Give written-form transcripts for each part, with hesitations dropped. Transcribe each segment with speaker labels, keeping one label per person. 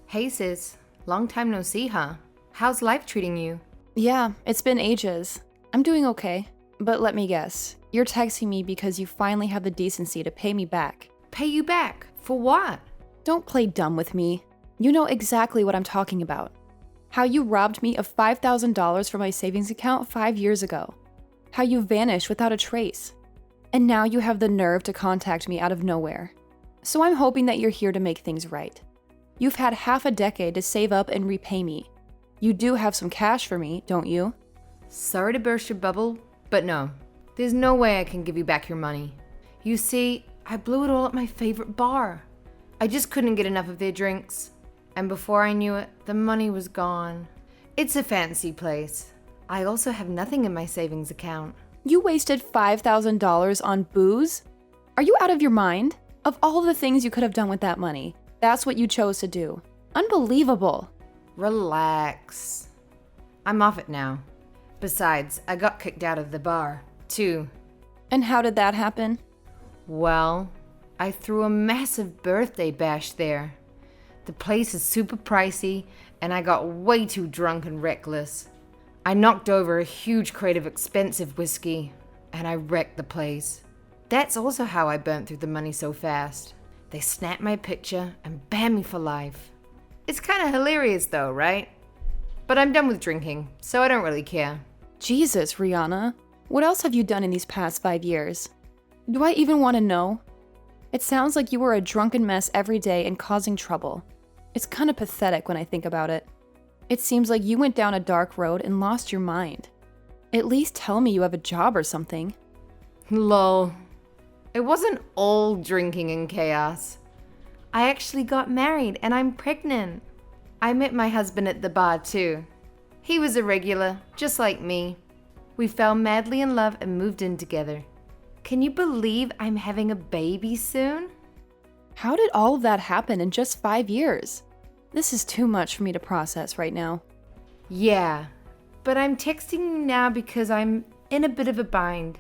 Speaker 1: Hey sis, long time no see, huh? How's life treating you?
Speaker 2: Yeah, it's been ages. I'm doing okay. But let me guess, you're texting me because you finally have the decency to pay me back.
Speaker 1: Pay you back? For what?
Speaker 2: Don't play dumb with me. You know exactly what I'm talking about. How you robbed me of $5,000 from my savings account 5 years ago. How you vanished without a trace. And now you have the nerve to contact me out of nowhere. So I'm hoping that you're here to make things right. You've had half a decade to save up and repay me. You do have some cash for me, don't you?
Speaker 1: Sorry to burst your bubble, but no. There's no way I can give you back your money. You see, I blew it all at my favorite bar. I just couldn't get enough of their drinks. And before I knew it, the money was gone. It's a fancy place. I also have nothing in my savings account.
Speaker 2: You wasted $5,000 on booze? Are you out of your mind? Of all the things you could have done with that money, that's what you chose to do. Unbelievable.
Speaker 1: Relax. I'm off it now. Besides, I got kicked out of the bar, too.
Speaker 2: And how did that happen?
Speaker 1: Well, I threw a massive birthday bash there. The place is super pricey, and I got way too drunk and reckless. I knocked over a huge crate of expensive whiskey, and I wrecked the place. That's also how I burnt through the money so fast. They snapped my picture and banned me for life. It's kind of hilarious though, right? But I'm done with drinking, so I don't really care.
Speaker 2: Jesus, Rihanna. What else have you done in these past 5 years? Do I even want to know? It sounds like you were a drunken mess every day and causing trouble. It's kind of pathetic when I think about it. It seems like you went down a dark road and lost your mind. At least tell me you have a job or something.
Speaker 1: Lol. It wasn't all drinking and chaos. I actually got married and I'm pregnant. I met my husband at the bar too. He was a regular, just like me. We fell madly in love and moved in together. Can you believe I'm having a baby soon?
Speaker 2: How did all of that happen in just 5 years? This is too much for me to process right now.
Speaker 1: Yeah, but I'm texting you now because I'm in a bit of a bind.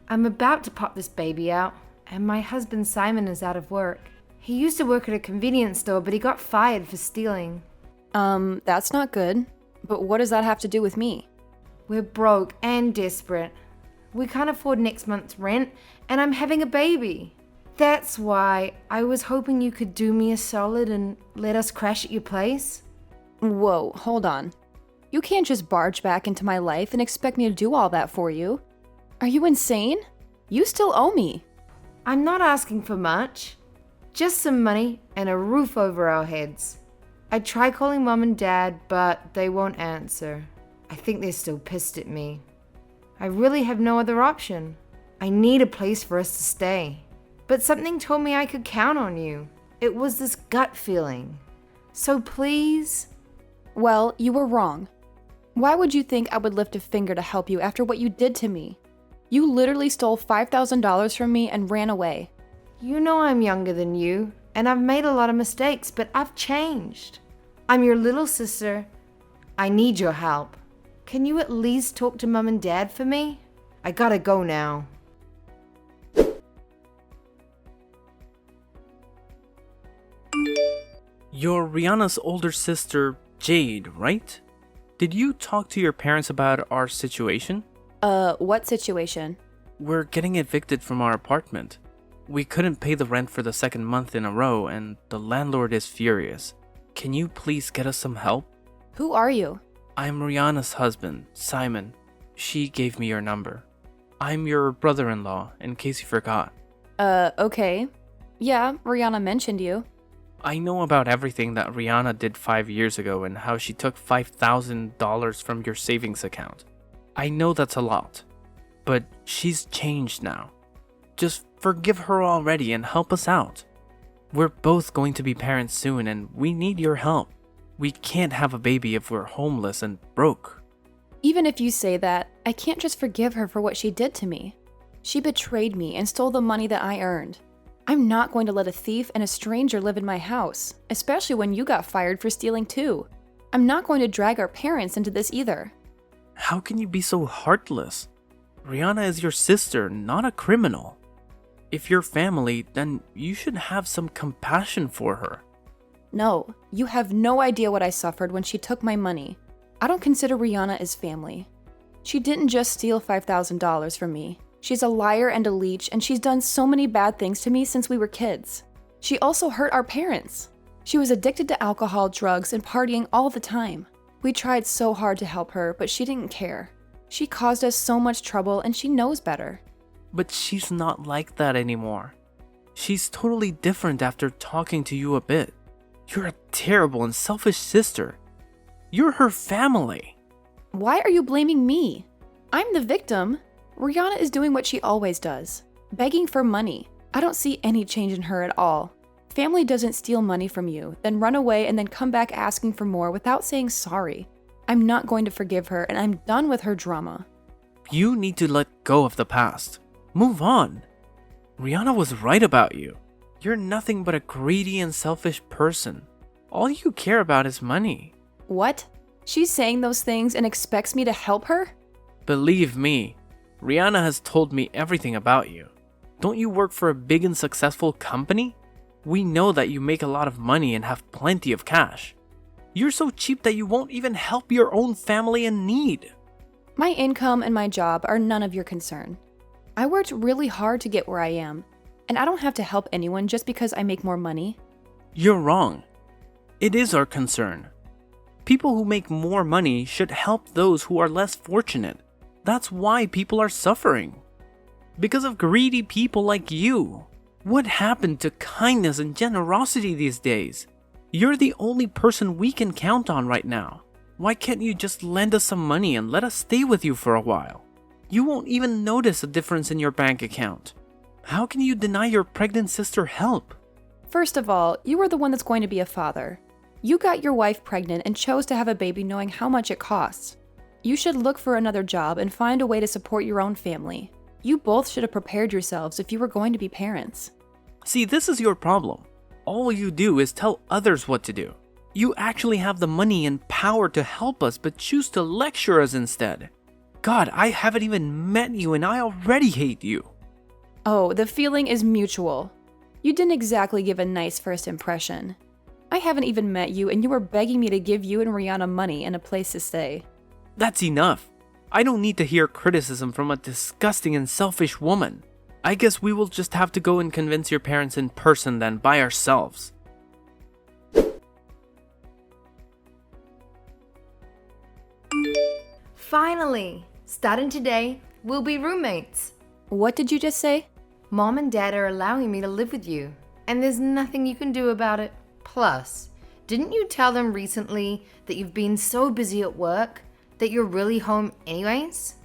Speaker 1: I'm about to pop this baby out, and my husband Simon is out of work. He used to work at a convenience store, but he got fired for stealing.
Speaker 2: That's not good. But what does that have to do with me?
Speaker 1: We're broke and desperate. We can't afford next month's rent, and I'm having a baby. That's why I was hoping you could do me a solid and let us crash at your place.
Speaker 2: Whoa, hold on. You can't just barge back into my life and expect me to do all that for you. Are you insane? You still owe me.
Speaker 1: I'm not asking for much. Just some money and a roof over our heads. I tried calling Mom and Dad, but they won't answer. I think they're still pissed at me. I really have no other option. I need a place for us to stay. But something told me I could count on you. It was this gut feeling. So please?
Speaker 2: Well, you were wrong. Why would you think I would lift a finger to help you after what you did to me? You literally stole $5,000 from me and ran away.
Speaker 1: You know I'm younger than you, and I've made a lot of mistakes, but I've changed. I'm your little sister. I need your help. Can you at least talk to Mom and Dad for me? I gotta go now.
Speaker 3: You're Rihanna's older sister, Jade, right? Did you talk to your parents about our situation?
Speaker 2: What situation?
Speaker 3: We're getting evicted from our apartment. We couldn't pay the rent for the second month in a row, and the landlord is furious. Can you please get us some help?
Speaker 2: Who are you?
Speaker 3: I'm Rihanna's husband, Simon. She gave me your number. I'm your brother-in-law, in case you forgot.
Speaker 2: Okay. Yeah, Rihanna mentioned you.
Speaker 3: I know about everything that Rihanna did 5 years ago and how she took $5,000 from your savings account. I know that's a lot, but she's changed now. Just forgive her already and help us out. We're both going to be parents soon and we need your help. We can't have a baby if we're homeless and broke.
Speaker 2: Even if you say that, I can't just forgive her for what she did to me. She betrayed me and stole the money that I earned. I'm not going to let a thief and a stranger live in my house, especially when you got fired for stealing too. I'm not going to drag our parents into this either.
Speaker 3: How can you be so heartless? Rihanna is your sister, not a criminal. If you're family, then you should have some compassion for her.
Speaker 2: No, you have no idea what I suffered when she took my money. I don't consider Rihanna as family. She didn't just steal $5,000 from me. She's a liar and a leech, and she's done so many bad things to me since we were kids. She also hurt our parents. She was addicted to alcohol, drugs, and partying all the time. We tried so hard to help her, but she didn't care. She caused us so much trouble, and she knows better.
Speaker 3: But she's not like that anymore. She's totally different after talking to you a bit. You're a terrible and selfish sister. You're her family.
Speaker 2: Why are you blaming me? I'm the victim. Rihanna is doing what she always does, begging for money. I don't see any change in her at all. Family doesn't steal money from you, then run away and then come back asking for more without saying sorry. I'm not going to forgive her, and I'm done with her drama.
Speaker 3: You need to let go of the past. Move on. Rihanna was right about you. You're nothing but a greedy and selfish person. All you care about is money.
Speaker 2: What? She's saying those things and expects me to help her?
Speaker 3: Believe me, Rihanna has told me everything about you. Don't you work for a big and successful company? We know that you make a lot of money and have plenty of cash. You're so cheap that you won't even help your own family in need.
Speaker 2: My income and my job are none of your concern. I worked really hard to get where I am, and I don't have to help anyone just because I make more money.
Speaker 3: You're wrong. It is our concern. People who make more money should help those who are less fortunate. That's why people are suffering. Because of greedy people like you. What happened to kindness and generosity these days? You're the only person we can count on right now. Why can't you just lend us some money and let us stay with you for a while? You won't even notice a difference in your bank account. How can you deny your pregnant sister help?
Speaker 2: First of all, you are the one that's going to be a father. You got your wife pregnant and chose to have a baby knowing how much it costs. You should look for another job and find a way to support your own family. You both should have prepared yourselves if you were going to be parents.
Speaker 3: See, this is your problem. All you do is tell others what to do. You actually have the money and power to help us, but choose to lecture us instead. God, I haven't even met you and I already hate you.
Speaker 2: Oh, the feeling is mutual. You didn't exactly give a nice first impression. I haven't even met you and you were begging me to give you and Rihanna money and a place to stay.
Speaker 3: That's enough. I don't need to hear criticism from a disgusting and selfish woman. I guess we will just have to go and convince your parents in person then by ourselves.
Speaker 1: Finally! Starting today, we'll be roommates.
Speaker 2: What did you just say?
Speaker 1: Mom and Dad are allowing me to live with you, and there's nothing you can do about it. Plus, didn't you tell them recently that you've been so busy at work that you're really home anyways?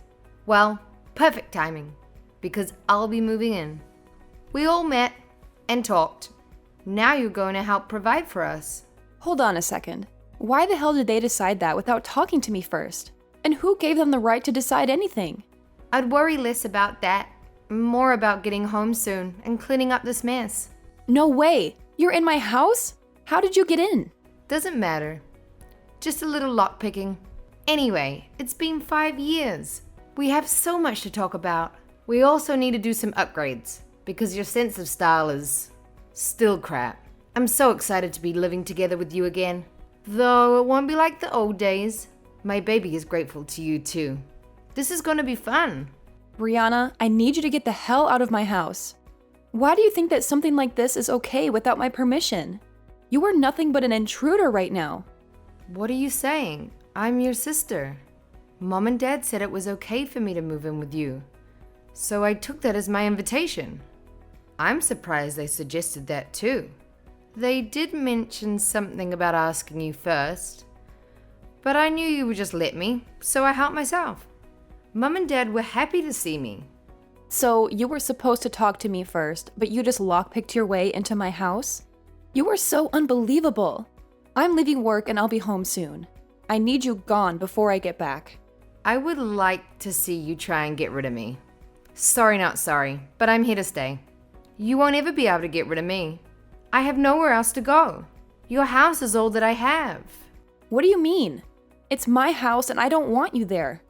Speaker 1: Well, perfect timing, because I'll be moving in. We all met and talked. Now you're going to help provide for us.
Speaker 2: Hold on a second. Why the hell did they decide that without talking to me first? And who gave them the right to decide anything?
Speaker 1: I'd worry less about that, more about getting home soon and cleaning up this mess.
Speaker 2: No way! You're in my house? How did you get in?
Speaker 1: Doesn't matter. Just a little lockpicking. Anyway, it's been 5 years. We have so much to talk about. We also need to do some upgrades, because your sense of style is still crap. I'm so excited to be living together with you again. Though it won't be like the old days. My baby is grateful to you too. This is going to be fun.
Speaker 2: Rihanna, I need you to get the hell out of my house. Why do you think that something like this is okay without my permission? You are nothing but an intruder right now.
Speaker 1: What are you saying? I'm your sister. Mom and Dad said it was okay for me to move in with you. So I took that as my invitation. I'm surprised they suggested that too. They did mention something about asking you first. But I knew you would just let me, so I helped myself. Mum and Dad were happy to see me.
Speaker 2: So you were supposed to talk to me first, but you just lockpicked your way into my house? You were so unbelievable. I'm leaving work and I'll be home soon. I need you gone before I get back.
Speaker 1: I would like to see you try and get rid of me. Sorry, not sorry, but I'm here to stay. You won't ever be able to get rid of me. I have nowhere else to go. Your house is all that I have.
Speaker 2: What do you mean? It's my house and I don't want you there.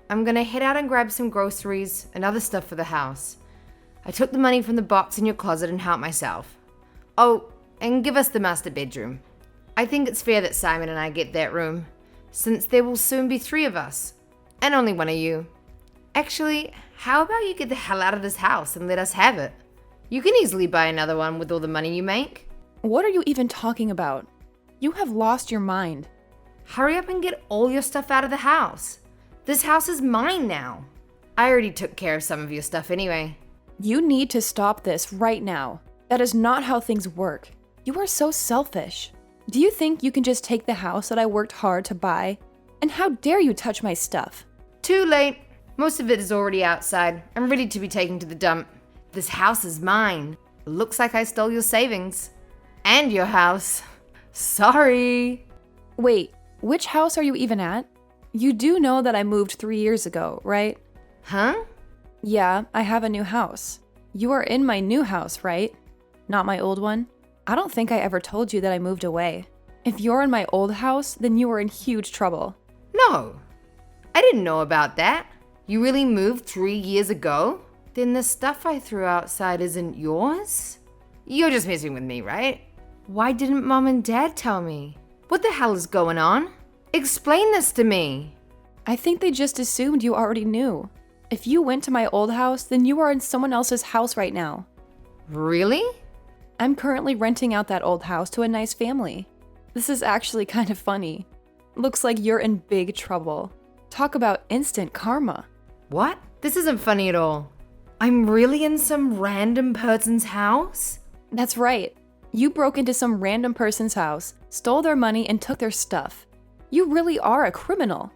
Speaker 1: I'm gonna head out and grab some groceries and other stuff for the house. I took the money from the box in your closet and helped myself. Oh, and give us the master bedroom. I think it's fair that Simon and I get that room, since there will soon be 3 of us, and only one of you. Actually, how about you get the hell out of this house and let us have it? You can easily buy another one with all the money you make.
Speaker 2: What are you even talking about? You have lost your mind.
Speaker 1: Hurry up and get all your stuff out of the house. This house is mine now. I already took care of some of your stuff anyway.
Speaker 2: You need to stop this right now. That is not how things work. You are so selfish. Do you think you can just take the house that I worked hard to buy? And how dare you touch my stuff?
Speaker 1: Too late. Most of it is already outside and ready to be taken to the dump. This house is mine. Looks like I stole your savings. And your house. Sorry.
Speaker 2: Wait, which house are you even at? You do know that I moved 3 years ago, right?
Speaker 1: Huh?
Speaker 2: Yeah, I have a new house. You are in my new house, right? Not my old one? I don't think I ever told you that I moved away. If you're in my old house, then you are in huge trouble.
Speaker 1: No. I didn't know about that. You really moved 3 years ago? Then the stuff I threw outside isn't yours? You're just messing with me, right? Why didn't Mom and Dad tell me? What the hell is going on? Explain this to me.
Speaker 2: I think they just assumed you already knew. If you went to my old house, then you are in someone else's house right now.
Speaker 1: Really?
Speaker 2: I'm currently renting out that old house to a nice family. This is actually kind of funny. Looks like you're in big trouble. Talk about instant karma.
Speaker 1: What? This isn't funny at all. I'm really in some random person's house?
Speaker 2: That's right. You broke into some random person's house, stole their money, and took their stuff. You really are a criminal.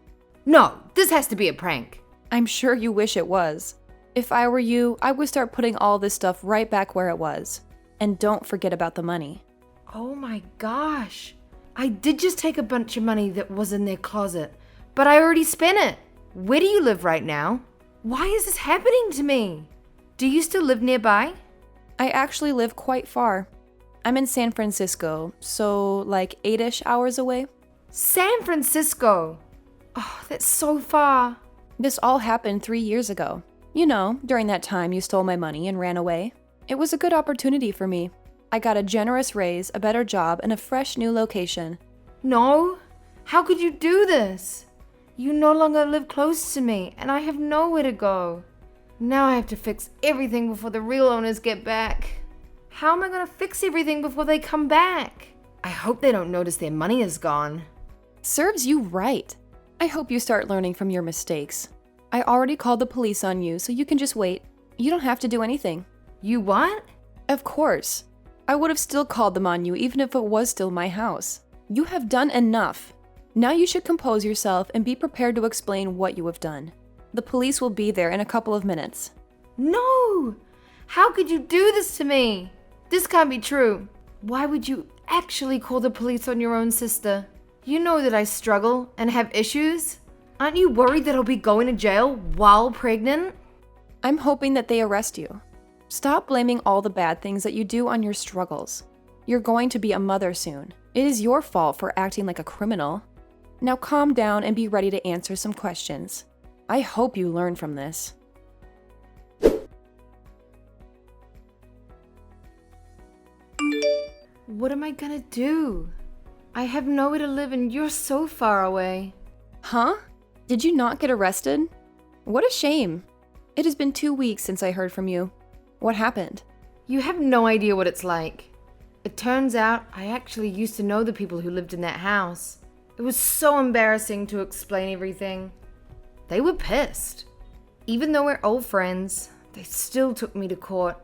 Speaker 1: No, this has to be a prank.
Speaker 2: I'm sure you wish it was. If I were you, I would start putting all this stuff right back where it was. And don't forget about the money.
Speaker 1: Oh my gosh. I did just take a bunch of money that was in their closet, but I already spent it. Where do you live right now? Why is this happening to me? Do you still live nearby?
Speaker 2: I actually live quite far. I'm in San Francisco, so like 8-ish hours away.
Speaker 1: San Francisco. Oh, that's so far.
Speaker 2: This all happened 3 years ago. You know, during that time you stole my money and ran away. It was a good opportunity for me. I got a generous raise, a better job, and a fresh new location.
Speaker 1: No. How could you do this? You no longer live close to me, and I have nowhere to go. Now I have to fix everything before the real owners get back. How am I going to fix everything before they come back? I hope they don't notice their money is gone.
Speaker 2: Serves you right. I hope you start learning from your mistakes. I already called the police on you, so you can just wait. You don't have to do anything.
Speaker 1: You what?
Speaker 2: Of course. I would have still called them on you even if it was still my house. You have done enough. Now you should compose yourself and be prepared to explain what you have done. The police will be there in a couple of minutes.
Speaker 1: No! How could you do this to me? This can't be true. Why would you actually call the police on your own sister? You know that I struggle and have issues. Aren't you worried that I'll be going to jail while pregnant?
Speaker 2: I'm hoping that they arrest you. Stop blaming all the bad things that you do on your struggles. You're going to be a mother soon. It is your fault for acting like a criminal. Now calm down and be ready to answer some questions. I hope you learn from this.
Speaker 1: What am I gonna do? I have nowhere to live and you're so far away.
Speaker 2: Huh? Did you not get arrested? What a shame. It has been 2 weeks since I heard from you. What happened?
Speaker 1: You have no idea what it's like. It turns out I actually used to know the people who lived in that house. It was so embarrassing to explain everything. They were pissed. Even though we're old friends, they still took me to court.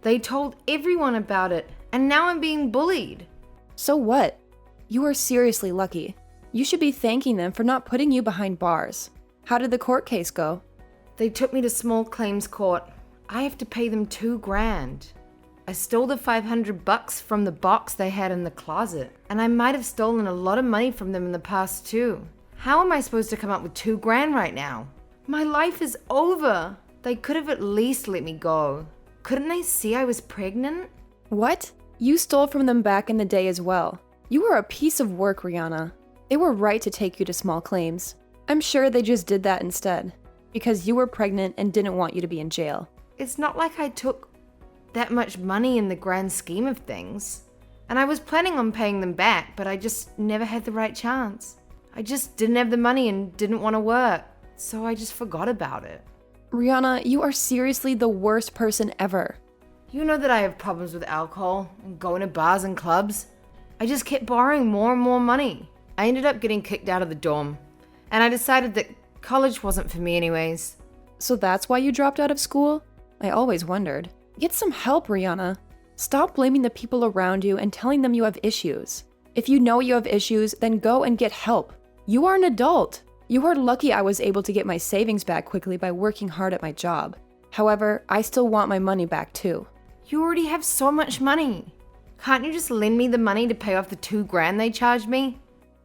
Speaker 1: They told everyone about it, and now I'm being bullied.
Speaker 2: So what? You are seriously lucky. You should be thanking them for not putting you behind bars. How did the court case go?
Speaker 1: They took me to small claims court. I have to pay them $2,000. I stole the $500 from the box they had in the closet, and I might have stolen a lot of money from them in the past too. How am I supposed to come up with $2,000 right now? My life is over. They could have at least let me go. Couldn't they see I was pregnant?
Speaker 2: What? You stole from them back in the day as well. You were a piece of work, Rihanna. They were right to take you to small claims. I'm sure they just did that instead, because you were pregnant and didn't want you to be in jail.
Speaker 1: It's not like I took that much money in the grand scheme of things. And I was planning on paying them back, but I just never had the right chance. I just didn't have the money and didn't want to work, so I just forgot about it.
Speaker 2: Rihanna, you are seriously the worst person ever.
Speaker 1: You know that I have problems with alcohol and going to bars and clubs. I just kept borrowing more and more money. I ended up getting kicked out of the dorm, and I decided that college wasn't for me anyways.
Speaker 2: So that's why you dropped out of school? I always wondered. Get some help, Rihanna. Stop blaming the people around you and telling them you have issues. If you know you have issues, then go and get help. You are an adult. You are lucky I was able to get my savings back quickly by working hard at my job. However, I still want my money back too.
Speaker 1: You already have so much money. Can't you just lend me the money to pay off the $2,000 they charged me?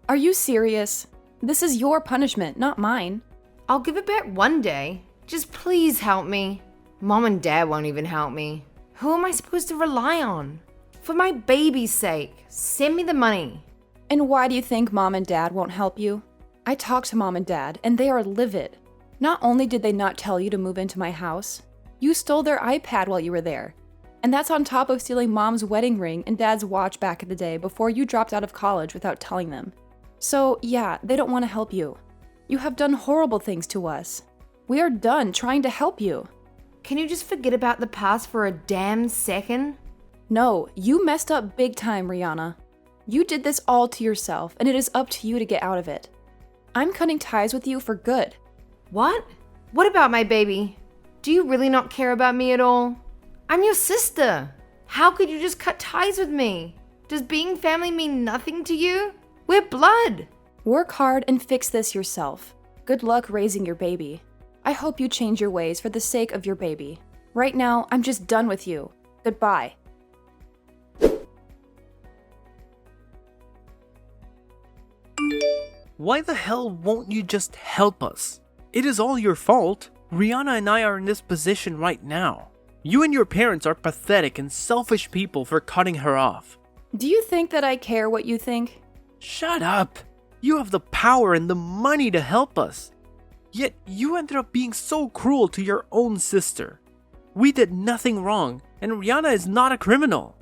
Speaker 2: Are you serious? This is your punishment, not mine.
Speaker 1: I'll give it back one day. Just please help me. Mom and Dad won't even help me. Who am I supposed to rely on? For my baby's sake, send me the money.
Speaker 2: And why do you think Mom and Dad won't help you? I talked to Mom and Dad, and they are livid. Not only did they not tell you to move into my house, you stole their iPad while you were there. And that's on top of stealing Mom's wedding ring and Dad's watch back in the day before you dropped out of college without telling them. So yeah, they don't want to help you. You have done horrible things to us. We are done trying to help you.
Speaker 1: Can you just forget about the past for a damn second?
Speaker 2: No, you messed up big time, Rihanna. You did this all to yourself, and it is up to you to get out of it. I'm cutting ties with you for good.
Speaker 1: What? What about my baby? Do you really not care about me at all? I'm your sister. How could you just cut ties with me? Does being family mean nothing to you? We're blood.
Speaker 2: Work hard and fix this yourself. Good luck raising your baby. I hope you change your ways for the sake of your baby. Right now, I'm just done with you. Goodbye.
Speaker 3: Why the hell won't you just help us? It is all your fault. Rihanna and I are in this position right now. You and your parents are pathetic and selfish people for cutting her off.
Speaker 2: Do you think that I care what you think?
Speaker 3: Shut up! You have the power and the money to help us. Yet you ended up being so cruel to your own sister. We did nothing wrong, and Rihanna is not a criminal.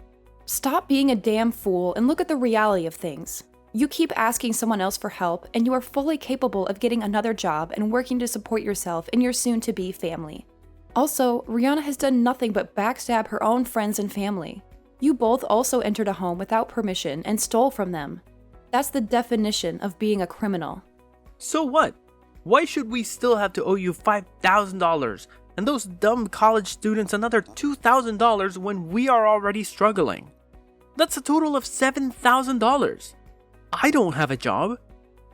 Speaker 2: Stop being a damn fool and look at the reality of things. You keep asking someone else for help, and you are fully capable of getting another job and working to support yourself and your soon-to-be family. Also, Rihanna has done nothing but backstab her own friends and family. You both also entered a home without permission and stole from them. That's the definition of being a criminal.
Speaker 3: So what? Why should we still have to owe you $5,000 and those dumb college students another $2,000 when we are already struggling? That's a total of $7,000. I don't have a job.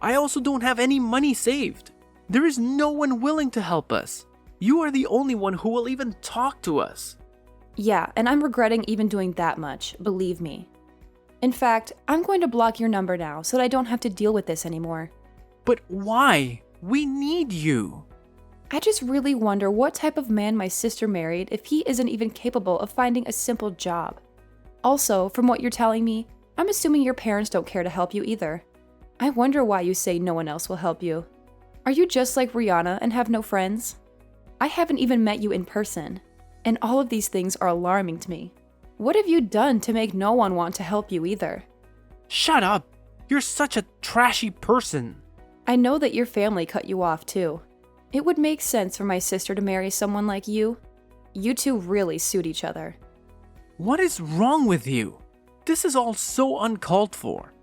Speaker 3: I also don't have any money saved. There is no one willing to help us. You are the only one who will even talk to us.
Speaker 2: Yeah, and I'm regretting even doing that much, believe me. In fact, I'm going to block your number now so that I don't have to deal with this anymore.
Speaker 3: But why? We need you.
Speaker 2: I just really wonder what type of man my sister married if he isn't even capable of finding a simple job. Also, from what you're telling me, I'm assuming your parents don't care to help you either. I wonder why you say no one else will help you. Are you just like Rihanna and have no friends? I haven't even met you in person, and all of these things are alarming to me. What have you done to make no one want to help you either?
Speaker 3: Shut up! You're such a trashy person.
Speaker 2: I know that your family cut you off too. It would make sense for my sister to marry someone like you. You two really suit each other.
Speaker 3: What is wrong with you? This is all so uncalled for.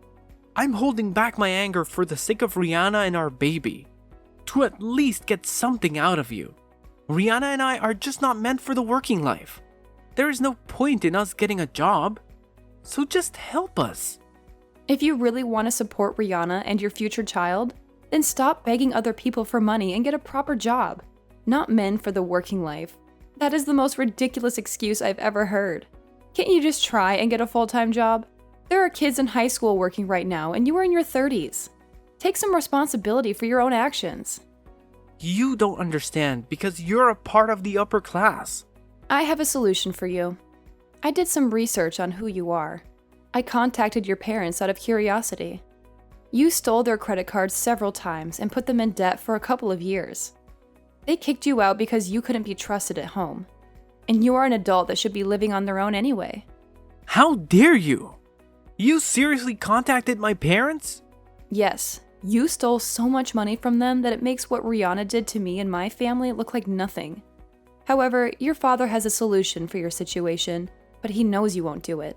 Speaker 3: I'm holding back my anger for the sake of Rihanna and our baby. To at least get something out of you. Rihanna and I are just not meant for the working life. There is no point in us getting a job. So just help us.
Speaker 2: If you really want to support Rihanna and your future child, then stop begging other people for money and get a proper job. Not men for the working life. That is the most ridiculous excuse I've ever heard. Can't you just try and get a full-time job? There are kids in high school working right now and you are in your 30s. Take some responsibility for your own actions.
Speaker 3: You don't understand because you're a part of the upper class.
Speaker 2: I have a solution for you. I did some research on who you are. I contacted your parents out of curiosity. You stole their credit cards several times and put them in debt for a couple of years. They kicked you out because you couldn't be trusted at home. And you are an adult that should be living on their own anyway.
Speaker 3: How dare you? This is all so uncalled for. I'm holding back my anger for the sake of Rihanna and our baby. To at least get something out of you. Rihanna and I are just not meant for the working life. There is no point in us getting a job. So just help us.
Speaker 2: If you really want to support Rihanna and your future child, then stop begging other people for money and get a proper job. Not men for the working life. That is the most ridiculous excuse I've ever heard. Can't you just try and get a full-time job?
Speaker 3: You seriously contacted my parents?
Speaker 2: Yes, you stole so much money from them that it makes what Rihanna did to me and my family look like nothing. However, your father has a solution for your situation, but he knows you won't do it.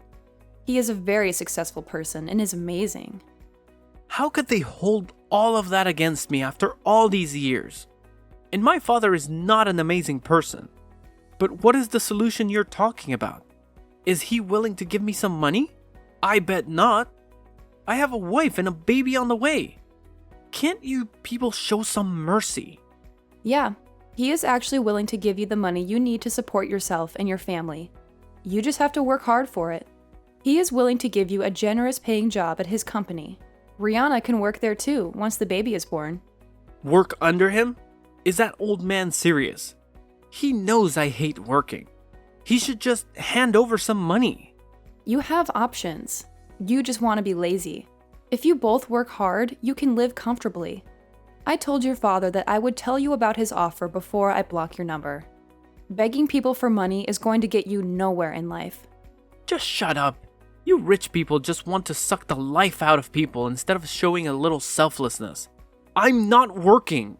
Speaker 2: He is a very successful person and is amazing.
Speaker 3: How could they hold all of that against me after all these years? And my father is not an amazing person. But what is the solution you're talking about? Is he willing to give me some money? I bet not. I have a wife and a baby on the way. Can't you people show some mercy?
Speaker 2: Yeah, he is actually willing to give you the money you need to support yourself and your family. You just have to work hard for it. He is willing to give you a generous paying job at his company. Rihanna can work there too once the baby is born.
Speaker 3: Work under him? Is that old man serious? He knows I hate working. He should just hand over some money.
Speaker 2: You have options. You just want to be lazy. If you both work hard, you can live comfortably. I told your father that I would tell you about his offer before I block your number. Begging people for money is going to get you nowhere in life.
Speaker 3: Just shut up. You rich people just want to suck the life out of people instead of showing a little selflessness. I'm not working.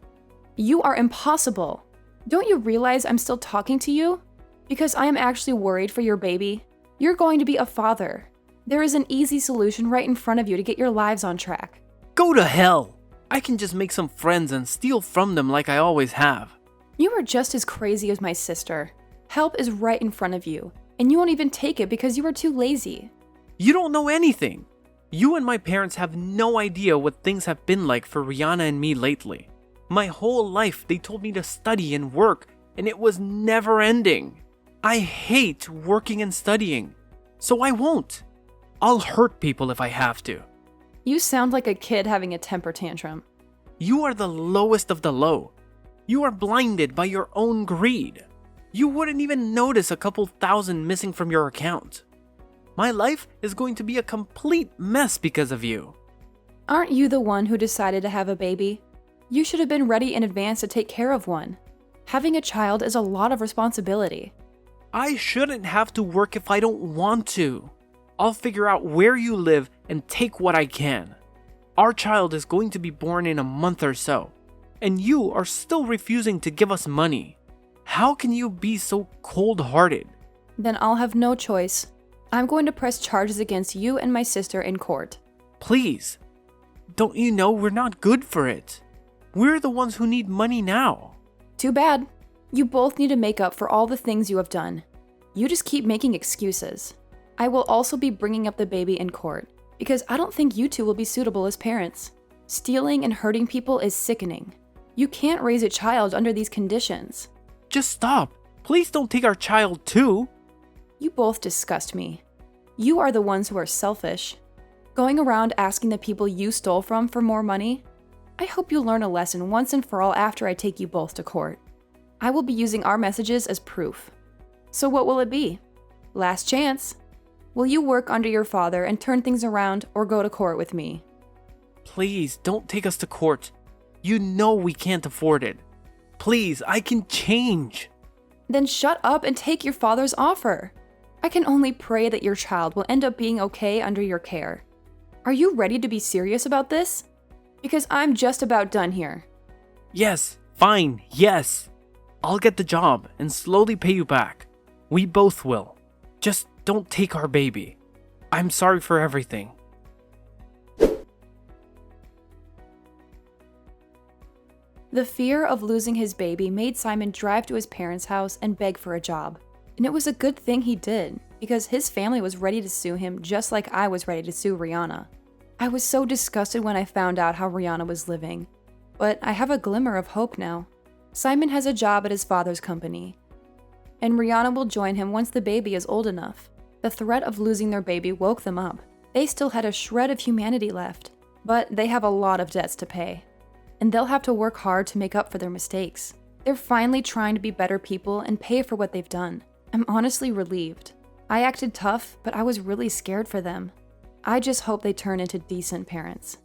Speaker 2: You are impossible. Don't you realize I'm still talking to you? Because I am actually worried for your baby. You're going to be a father. There is an easy solution right in front of you to get your lives on track.
Speaker 3: Go to hell. I can just make some friends and steal from them like I always have.
Speaker 2: You are just as crazy as my sister. Help is right in front of you, and you won't even take it because you are too lazy.
Speaker 3: You don't know anything. You and my parents have no idea what things have been like for Rihanna and me lately. My whole life they told me to study and work, and it was never ending. I hate working and studying, so I won't. I'll hurt people if I have to.
Speaker 2: You sound like a kid having a temper tantrum.
Speaker 3: You are the lowest of the low. You are blinded by your own greed. You wouldn't even notice a couple thousand missing from your account. My life is going to be a complete mess because of you.
Speaker 2: Aren't you the one who decided to have a baby? You should have been ready in advance to take care of one. Having a child is a lot of responsibility.
Speaker 3: I shouldn't have to work if I don't want to. I'll figure out where you live and take what I can. Our child is going to be born in a month or so, and you are still refusing to give us money. How can you be so cold-hearted?
Speaker 2: Then I'll have no choice. I'm going to press charges against you and my sister in court.
Speaker 3: Please. Don't you know we're not good for it? We're the ones who need money now.
Speaker 2: Too bad. You both need to make up for all the things you have done. You just keep making excuses. I will also be bringing up the baby in court, because I don't think you two will be suitable as parents. Stealing and hurting people is sickening. You can't raise a child under these conditions.
Speaker 3: Just stop. Please don't take our child too.
Speaker 2: You both disgust me. You are the ones who are selfish. Going around asking the people you stole from for more money? I hope you learn a lesson once and for all after I take you both to court. I will be using our messages as proof. So what will it be? Last chance. Will you work under your father and turn things around or go to court with me?
Speaker 3: Please don't take us to court. You know we can't afford it. Please, I can change.
Speaker 2: Then shut up and take your father's offer. I can only pray that your child will end up being okay under your care. Are you ready to be serious about this? Because I'm just about done here.
Speaker 3: Yes, fine, yes. I'll get the job and slowly pay you back. We both will. Just don't take our baby. I'm sorry for everything.
Speaker 2: The fear of losing his baby made Simon drive to his parents' house and beg for a job. And it was a good thing he did, because his family was ready to sue him just like I was ready to sue Rihanna. I was so disgusted when I found out how Rihanna was living. But I have a glimmer of hope now. Simon has a job at his father's company, and Rihanna will join him once the baby is old enough. The threat of losing their baby woke them up. They still had a shred of humanity left, but they have a lot of debts to pay. And they'll have to work hard to make up for their mistakes. They're finally trying to be better people and pay for what they've done. I'm honestly relieved. I acted tough, but I was really scared for them. I just hope they turn into decent parents.